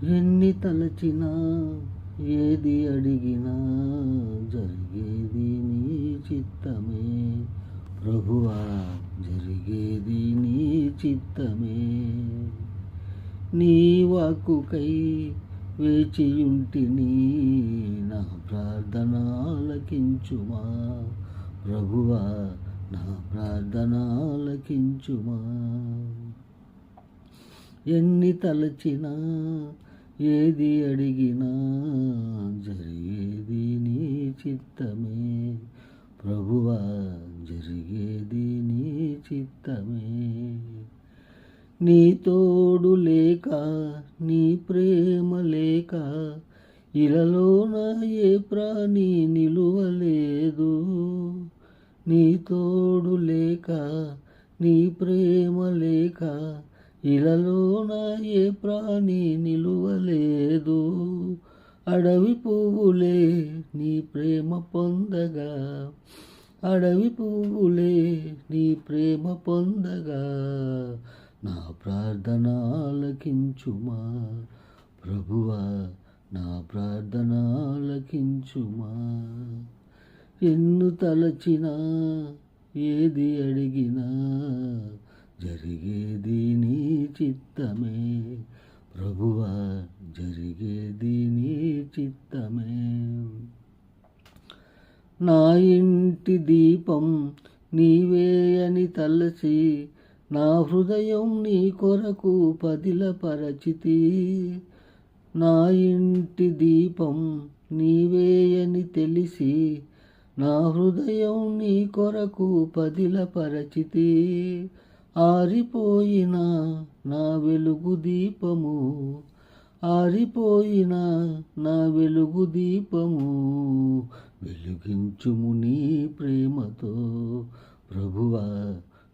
ఎన్ని తలచినా ఏది అడిగినా జరిగేది నీ చిత్తమే ప్రభువా, జరిగేది నీ చిత్తమే. నీ వాక్కుకై వేచియుంటిని, నా ప్రార్థన ఆలకించుమా ప్రభువా, నా ప్రార్థన ఆలకించుమా. ఎన్ని తలచినా ఏది అడిగినా జరిగేది నీ చిత్తమే ప్రభువా, జరిగేది నీ చిత్తమే. నీ తోడు లేక, నీ ప్రేమ లేక ఇలలోన ఏ ప్రాణి నిలువలేదు. నీ తోడు లేక, నీ ప్రేమ లేక ఇలలోన ఏ ప్రాణి నిలువలేదు. అడవి పువ్వులే నీ ప్రేమ పొందగా, అడవి పువ్వులే నీ ప్రేమ పొందగా, నా ప్రార్థన ఆలకించుమా ప్రభువా, నా ప్రార్థన ఆలకించుమా. ఎన్ను తలచినా ఏది అడిగినా జరిగేది నీ చిత్తమే ప్రభువా, జరిగేది నీ చిత్తమే. నా ఇంటి దీపం నీవే అని తలచి, నా హృదయం నీ కొరకు పదిలపరచితి. నా ఇంటి దీపం నీవే అని తెలిసి, నా హృదయం నీ కొరకు పదిలపరచితి. ఆరిపోయిన నా వెలుగు దీపము, ఆరిపోయిన నా వెలుగు దీపము, వెలుగించుము నీ ప్రేమతో ప్రభువా,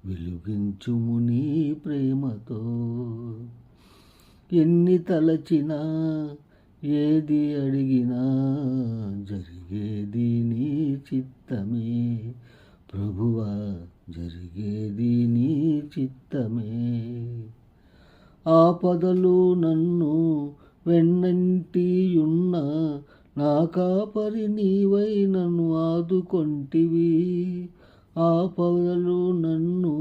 వెలుగించుము నీ ప్రేమతో. ఎన్ని తలచినా ఏది అడిగినా జరిగేది నీ చిత్తమే ప్రభువా, జరిగేది నీ చిత్తమే. ఆపదలు నన్ను వెన్నంటియున్న నా కాపరి నీవై నన్ను ఆదుకొంటివి. ఆపదలు నన్ను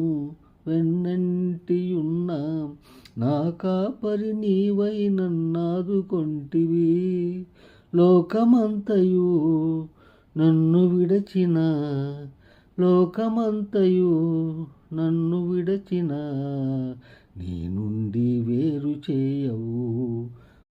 వెన్నంటియున్న నా కాపరి నీవై నన్ను ఆదుకొంటివి. లోకమంతయు నన్ను విడచిన, లోకమంతయు నన్ను విడచిన నీ నుండి వేరు చేయవు